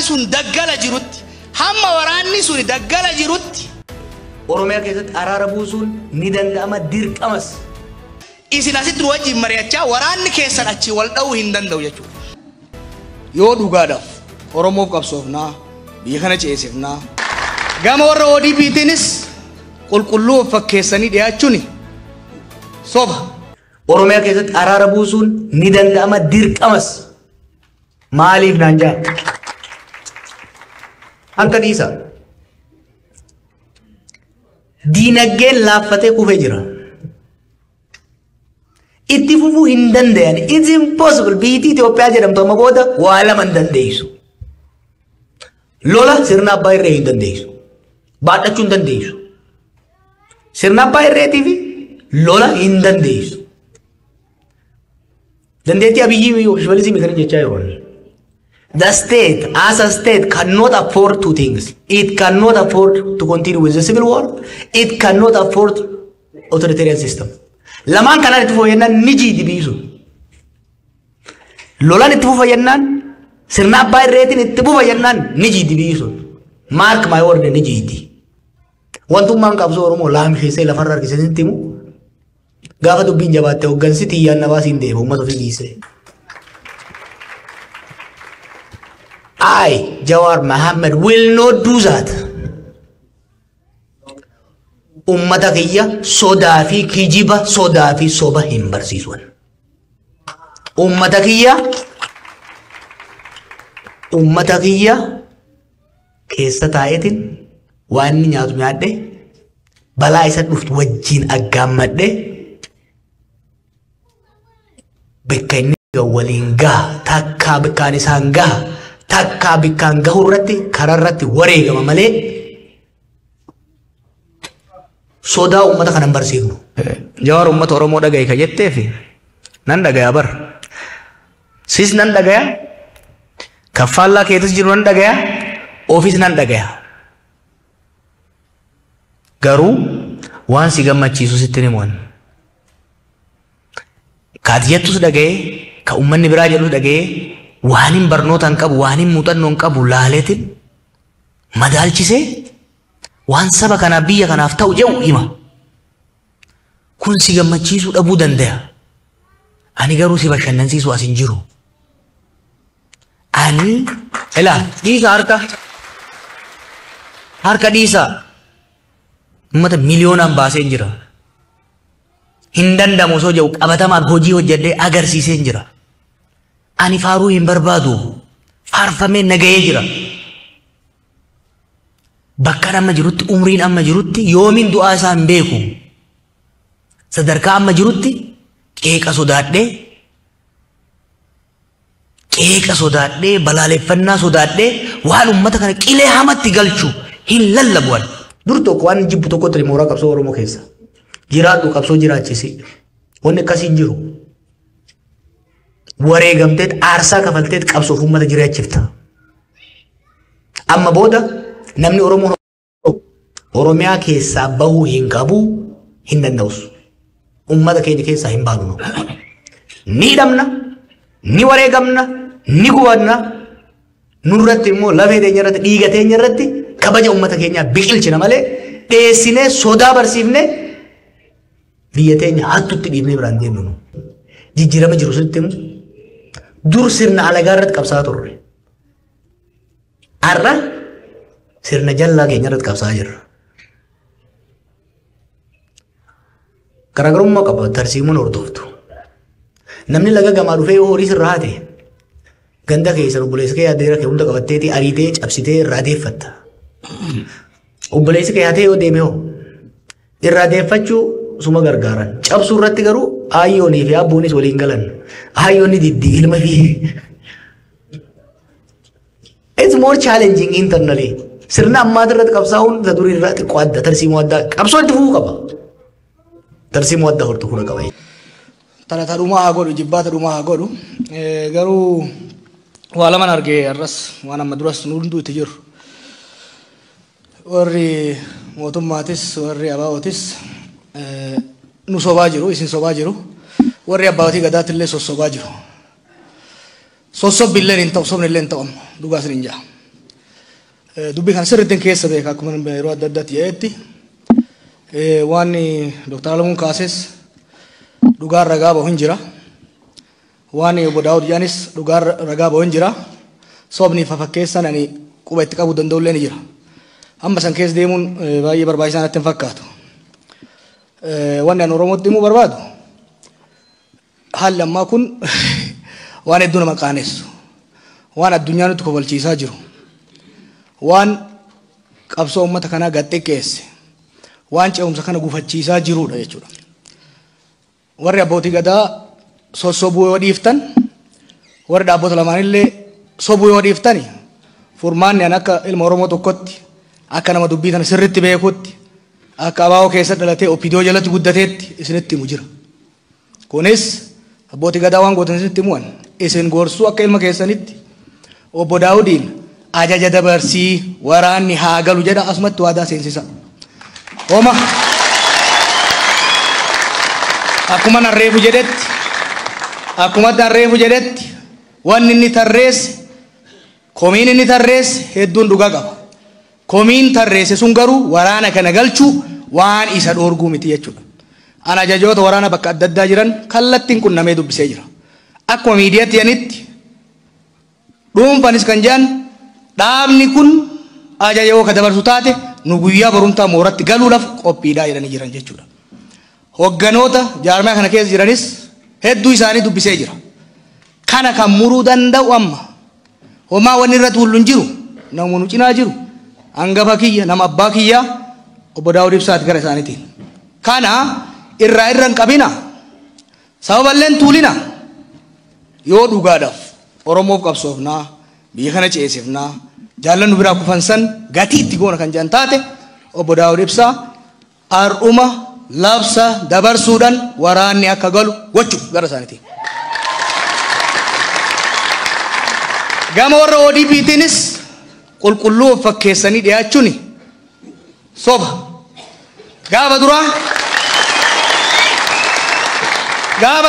sun daggala jirutti hamma waraanni sun daggala jirutti Oromiyaa keessatti araara buusuun ni danda'ama dirqamas. Isin asitti wajjin mari'achaa waraanni keessan achi wal dha'uu hin danda'u jechuudha. Yoo dhugaadhaaf Oromoof qabsoofnaa biyya kana ceesifnaa gama warra ODP'tiinis qulqulluu of fakkeessanii dhiyaachuun soba. Oromiyaa keessatti araara buusuun ni danda'ama dirqamas. Maaliif naan jaa? Akka dhiisa. Diinagdeen laaffatee kufee jira. Itti fufuu hin danda'an. It's impossible. Biyyi Itoophiyaa jedhamtu amma booda waa lama hin dandeessu. Lola sirna abbaa irree hin dandeessu. Baadhachuu hin dandeessu. Sirna abbaa irreetii fi lola hin dandeessu. Dandeettii abiyyi shibalisii mikanii jechaa jiru. The state, as a state, cannot afford two things. It cannot afford to continue with the civil war. It cannot afford authoritarian system. Lamaan kanaan itti fufayyanaan ni jiidi biisu. Lolaan itti fufayyanaan sirna abbaa irreetiin itti fufayyanaan ni jiidi biisu. Mark my word ni jiidi. Wantummaan qabsoo Oromoo laamsheessee lafarra harkisanitti himu. Gaafa dubbiin jabaatte hoggansi xiyyaan nabaa siin deema uummata ofii dhiisee. I, Jawar Mohammed, will not do that. Ummata kiyya sodaa fi kijiba sodaa fi soba hin barsiisuan. Ummata kiyya keessa taa'eetiin waan inni nyaatu nyaadhe balaa isa dhuftu wajjin aggaammadhe bakka inni waliin gaha takkaa bakkaan isaan gaha takkaa bakkaan gahu irratti karaa irratti wareegama malee sodaa ummata kanan barsiifnu. Jawar ummata Oromoo dhagaye ka jettee fi nan dhagaya bar. Sis nan dhagaya kaffallaa keetis jiru nan dhagaya ofiis nan dhagaya. Garuu waan si gammachiisu sitti himuun. Kaati jettus dhagaye ka ummanni biraa jedhus dhagaye waan hin barnootaan qabu waan hin muuxannoon qabu laaleetiin madaalchisee waan saba kanaaf biyya kanaaf ta'u jedhu hima. Kun si gammachiisuu dhabuu danda'a. Ani garuu si bashannansiisu as hin jiru. Ani ilaa dhiisa harka dhiisa. Ummata miliyoonaan baasee hin jira. Hin danda'amu osoo jedhu qabatamaan hojii hojjedhee agarsiisee hin jira. Ani faaruu hin barbaadu. Faarfamee nagahee jira. Bakka amma jirutti umriin amma jirutti yoomiin du'aa isaa hin beeku. Sadarkaa amma jirutti qeeqa sodaadhee balaaleffannaa sodaadhee waan ummata kana qilee hamatti galchu hin lallabu'an. Dur tokko waan jibbu tokkotti mooraa qabsoo Oromoo keessa. Jiraadhu qabsoo jiraachisi. Wanni akkasii hin jiru. Wareegamteet aarsaa kafalteet qabsoof ummata jiraachifta. Amma booda namni Oromoo Oromiyaa keessaa bahuu hin qabu hin danda'us. Ummata keenya keessaa hin baanu. Ni hidhamna, ni wareegamna, ni gubanna. Nurratti immoo lafee teenya irratti dhiiga teenya irratti kabaja ummata keenyaa biqilchina malee dheessinee sodaa barsiifnee biyya teenya hattutti dhiibnee biraan deemnu. Jijjiirama jiru sirriitti himu. Dur sirna alagaa irratti qabsaa turre. Har'a sirna jallaa keenya irratti qabsaa jirra. Garaagarummaa qaba tarsiimuun hordoftu. Namni laga gamaa dhufee horii sirraa haate ganda keessa obboleessa kee yaadeera kee hunda qabatteetii ariitee cabsitee irraa deeffatta. Obboleessi kee haatee yoo deeme hoo irraa deeffachuu suma gargaaran. Cabsuu irratti garuu ayyoonii fi abbuunis waliin galan. Ayyoonni diddi ilma fi it's more challenging internally. Sirna ammaa irratti qabsaa'uun isa durii irraa xiqqoo adda tarsiimoo addaa qabsoo itti fufuu qaba. Tarsiimoo adda hordofuu qaba. Talata dhumaa haa godhu jibbaata dhumaa haa godhu garuu waa laman argee arras waan amma duras nu hunduu itti jiru. Warri mootummaatis warri abaa'ootis nu sobaa jiru isin sobaa jiru. Warri abbaatii gadaatti illee sossobaa jiru. Sossobbi illee hin ta'u sobni illee hin ta'u dhugaa isin hin jaa. dubbii kana sirriitti keessa beeka akkuma yeroo adda addaatti jedhetti waan Dr. Alamuun kaases dhugaan ragaa bahu hin jira. Waan obbo Daawud Jaanis dhugaan ragaa bahu hin jira. Sobni fafakkeessan ani quba itti qabuu danda'u illee ni jira. Amma san keessa deemuun baay'ee barbaachisaa natti hin fakkaatu. Wanni ani Oromootti himuu barbaadu haalli ammaa kun waan hedduu nama qaanessu. Waan addunyaa nutti kofalchiisaa jiru. Waan qabsoo uummata kanaa gad xiqqeesse. Waan ce'umsa kana gufachiisaa jirudha jechuudha. Warri abbootii gadaa sossobuu yoo dhiiftan, warri dhaabbota lamaanillee sobuu yoo dhiiftani, furmaanni an akka ilma Oromoo tokkotti, akka nama dubbii tana sirriitti beekutti, akka abaaboo keessa dhalatee oppidoo jalatti guddateetti isinitti himu jira. Kunis abbootii gadaa waan gootan isinitti himuwan isin gorsuu akka ilma keessanitti obbo Daawudiin ajaja dabarsii waraanni haa galu jedha asumatti waadaa seensisa. Homa akkuma narreefu jedhetti wanni inni tarreesse komiin inni tarreesse hedduun dhugaa qaba. Komiin tarreesse sun garuu waraana kana galchuu waan isa dhoorguu miti jechuudha. Ana ajajoota waraana bakka adda addaa jiran kallattiin qunnamee dubbisee jira. Akkuma miidiyaatti yanitti dhuunfanis kan jedhan dhaabni kun ajaja yoo ka dabarsu taate nu guyyaa barumtaa mooratti galuudhaaf qophiidhaa jedhanii jiran jechuudha. Hogganoota jaarmaa kana keessa jiranis hedduu isaanii dubbisee jira. Kana kan muruu danda'u amma homaa wanni irratti hullu hin jiru namoonni cinaa jiru hangafa kiyya nama abbaa kiyyaa obbo Daawud Ibsaati gara isaaniitiin. Kana irraa irra hin qabina sababallee hin tuulina yoo dhugaadhaaf Oromoof qabsoofnaa biyya kana ceesifnaa jaallan nu biraa kufan san gatii itti goona kan jedhan taate obbo Daawud Ibsaa har'uma labsa dabarsuudhaan waraanni akka galu gochuu gara isaaniitiin. Gama warra ODP'tiinis qulqulluu of fakkeessanii dhiyaachuun soba. Gaafa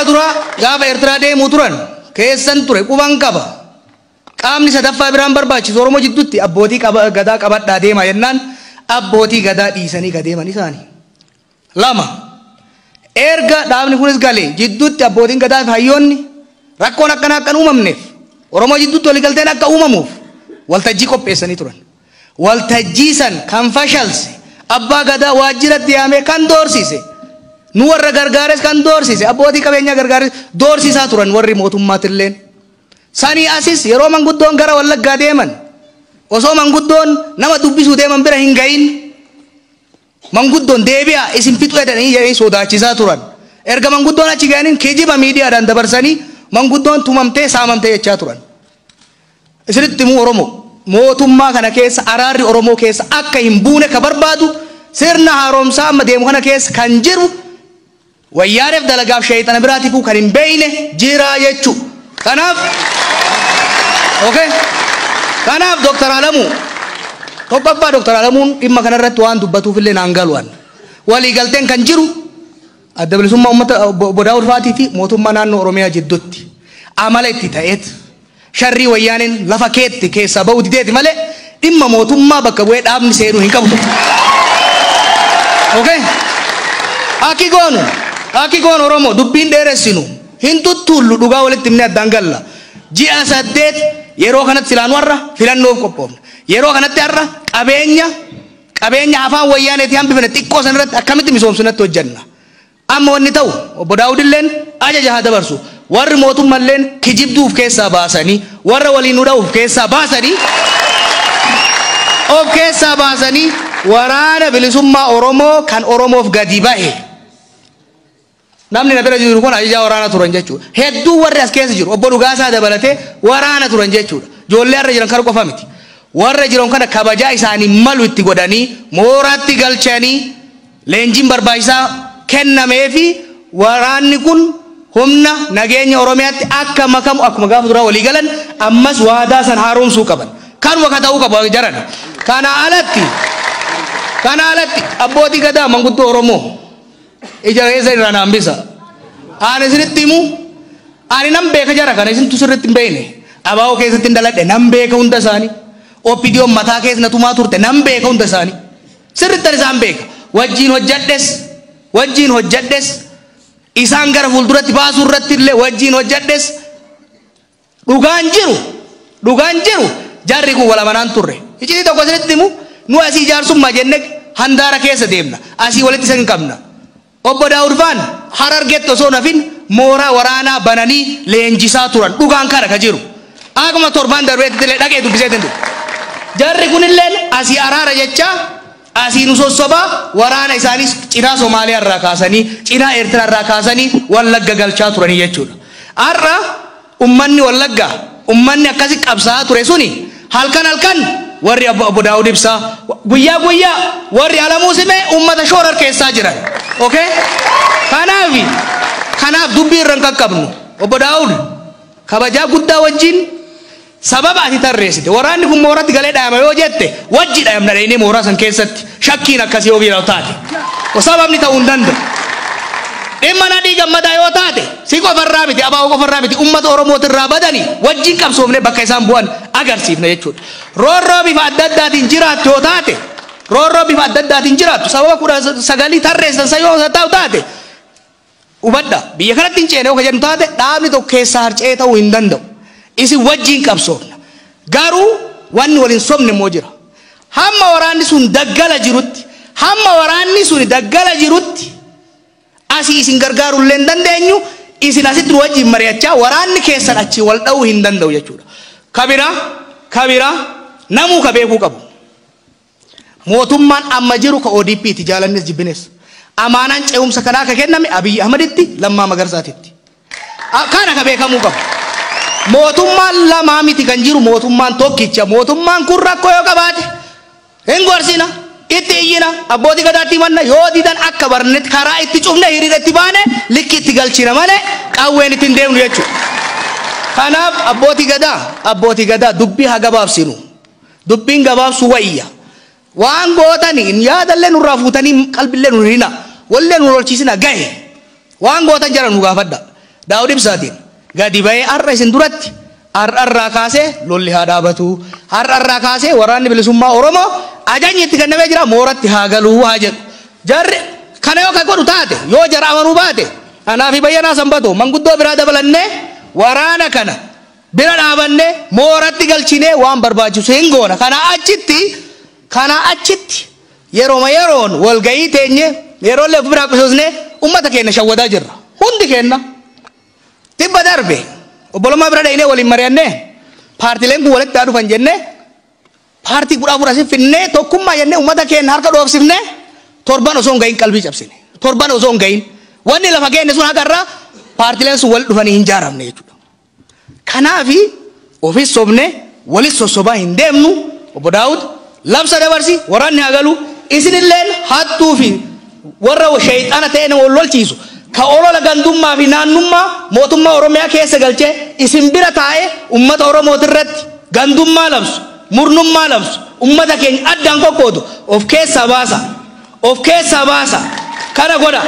duraa Eertiraa deemuu turan keessan ture quban qaba. Qaamni sadaffaa biraan barbaachisu Oromoo jidduutti abbootii gadaa qabadhaa deemaa jennaan abbootii gadaa dhiisanii ka deeman isaanii. Lama erga dhaabni kunis galee jidduutti abbootiin gadaa fi hayyoonni rakkoon akkanaa akka hin uumamneef Oromoo jidduutti waliigalteen akka uumamuuf waltajjii qopheessanii turan. Waltajjii san kan fashalse abbaa gadaa waajjiratti yaamee kan doorsise nu warra gargaares kan doorsise abbootii qabeenyaa gargaares doorsisaa turan warri mootummaatilleen. Sanii asis yeroo manguddoon gara Wallaggaa deeman osoo manguddoon nama dubbisuu deeman bira hin gahin manguddoon deebi'a isin fixu jedhanii jedhanii sodaachisaa turan. Erga manguddoon achi ga'aniin kijiba miidiyaadhaan dabarsanii manguddoon tumamtee saamamtee jechaa turan. Isinitti himuu Oromoo mootummaa kana keessa araarri Oromoo keessa akka hin buune ka barbaadu sirna haaromsaa amma deemu kana keessa kan jiru wayyaareef dalagaaf shayxana biraatiifuu kan hin beeyne jira jechuudha. Kanaaf Dr. Alamuu tokkoffaa Dr. Alamuun dhimma kanarratti waan dubbatuuf illee naan galu'an waliigalteen kan jiru adda bilisummaa uummata obbo Daawud Faatii fi mootummaa naannoo Oromiyaa jidduutti amala itti ta'eet sharrii wayyaaniin lafa keetti keessaa ba'uu dideeti malee dhimma mootummaa bakka bu'ee dhaabni seenuu hin qabu. Akki goonu Oromoo dubbiin dheeressinu hin tuttuullu dhugaa walitti himnee addaan galla. Ji'a 8 yeroo kanatti silaan warra filannoof qophoofna. Yeroo kanatti har'a qabeenya afaan wayyaaneetii hambifne xiqqoo sanarratti akkamitti misoomsinatti hojjenna. Amma wanni ta'u obbo Daawudilleen ajaja haa dabarsu. Warri mootummalleen kijibduuf keessaa baasanii warra waliin nu dha'uuf keessaa baasanii waraana bilisummaa Oromoo kan Oromoof gadi bahe. Namni na bira jiru kun ajajaa waraana turan jechuudha. Hedduu warri as keessa jiru obbo Dhugaasaa dabalatee waraana turan jechuudha. Ijoollee har'a jiran kan qofa miti. Warra jiran kana kabajaa isaanii malu itti godhanii mooraatti galchanii leenjiin barbaachisaa kennameefi waraanni kun humna nageenya Oromiyaatti akka makamu akkuma gaafa duraa walii galan ammas waadaa san haaromsuu qaban. Kanuma ka ta'uu qabu jaran. Kana alatti abbootii gadaa manguddoo Oromoo ijareessa irraa hambisa. Ani isinitti himu ani nam beeka jara kana isintu sirriitti hin beekne. Abaa'oo keessatti hin daladhe nam beeka hunda isaanii. OPDO mataa keessa na tumaa turte nan beeka hunda isaanii sirrittan isaan beeka wajjin hojjedhes isaan gara fuulduratti baasuu irratti illee wajjin hojjedhes dhugaan jiru jarri kun walamanaan turre iccitii tokko isinitti himu nu asii jaarsummaa jenne handaara keessa deemna asii walitti isa hin qabna obbo Daawud Faan Harargeetti osoo nafin mooraa waraanaa bananii leenjisaa turan dhugaan kana ka jiru akkuma torban darbeetti illee dhaqee dubbisee tindu jarri kun illee asii araara jecha asii nu sossobaa waraana isaanis cinaa Somaaliyaa irraa kaasanii cinaa Eertiraa irraa kaasanii Wallagga galchaa turanii jechuudha har'a ummanni Wallagga ummanni akkasi qabsaa ture suni halkan warri Obbo Daawud Ibsaa guyyaa warri Alamuu Simee ummata shoorar keessaa jiran okay kanaaf dubbii irraan qaqqabnu Obbo Daawud kabajaa guddaa wajjin sababa ati tarreessite waraanni kun mooratti galee dhaayama yoo jette wajji dhaayamna dhayinee mooraa san keessatti shakkiin akkasii yoo biiraw taate sababni ta'uu hin danda'u dhimma nadhii gammadaa yoo taate si qofarraa miti abaa'uu qofarraa miti ummata Oromootirraa badanii wajjin qabsoofne bakka isaan bu'an agarsiifna jechuudha roorroo bifa adda addaatiin jiraattu yoo taate sababa 19 tarreessan yoo ta'u taate ubadda biyya kanatti hin ceene yoo jedhu taate dhaabni tokko keessaa harcee ta'uu hin danda'u isin wajjin qabsoofna garuu wanni waliin sobne moo jira hamma waraanni sun daggala jirutti asii isin gargaarullee hin dandeenyu isin asitti wajjin mari'achaa waraanni keessan achi wal dha'uu hin danda'u jechuudha kabira namuu ka beekuu qabu mootummaan amma jiru ka ODP ti jaalannes jibbines amaanaan ce'umsa kanaa ka kenname Abiy Ahmeditti Lammaa Magarsaatitti kana ka beekamuu qabu mootummaan lamaa miti kan jiru mootummaan tokkicha mootummaan kun rakkoo yoo qabaate hin gorsina itti iyyina abbootii gadaatti manna yoo didan akka barnetti karaa itti cufne hiriira itti baane likki itti galchina malee qawween ittiin deemnu jechuudha kanaaf abbootii gadaa dubbii haa gabaabsinu dubbiin gabaabsu wayya waan gootanii yaadallee nurraa fuutanii qalbillee nu hirina wallee nu lolchiisina gahe waan gootan jara nu gaafadha Daawud Ibsaatiin gadi bahee har'a isin duratti har'arraa kaasee lolli haa dhaabatu har'arraa kaasee waraanni bilisummaa Oromoo ajajni itti kennamee jira mooratti haa galuu haa jedhu jarri kana yoo ka godhu taate yoo jara amanuu baate anaa fi Bayyanaa Sanbatoo manguddoo biraa dabalannee waraana kana bira dhaabannee mooratti galchinee waan barbaachisu hin goona kana achitti yeroon walgayii teenye yeroollee of biraa qisosnee ummata keenya shawwadaa jirra hundi keenya tibba darbe obbolummaa bira dhaynee waliin mari'annee paartileen kun walitti dhufan jennee paartii 14 asii finnee tokkummaa jennee ummata keenya harka dhoofsifnee torban osoo hin gahin qalbii cabsine torban osoo hin gahin wanni lafa keenya sun hagarraa paartileen sun wal dhufanii hin jaaramne jechuudha kanaafi ofis sobne walis sossobaa hin deemnu Obbo Daawud labsa dabarsi waraanni haa galu isinilleen hattuu fi warra shayxaana ta'e nama lolchiisu ka olola gandummaa fi naannummaa mootummaa Oromiyaa keessa galchee isin bira taa'ee ummata Oromootirratti gandummaa labsu murnummaa labsu ummata keenya addaan kokkootu of keessaa baasa kana godha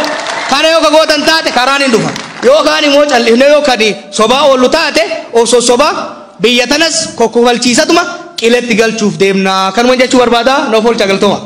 kana yoo ka gootan taate karaan hin dhufa yoo kaan immoo callifne yoo kadi sobaa oollu taate of sossobaa biyya tanas kokkofalchiisatuma qiletti galchuuf deemna kanuma jechuu barbaada noof oolcha galtooma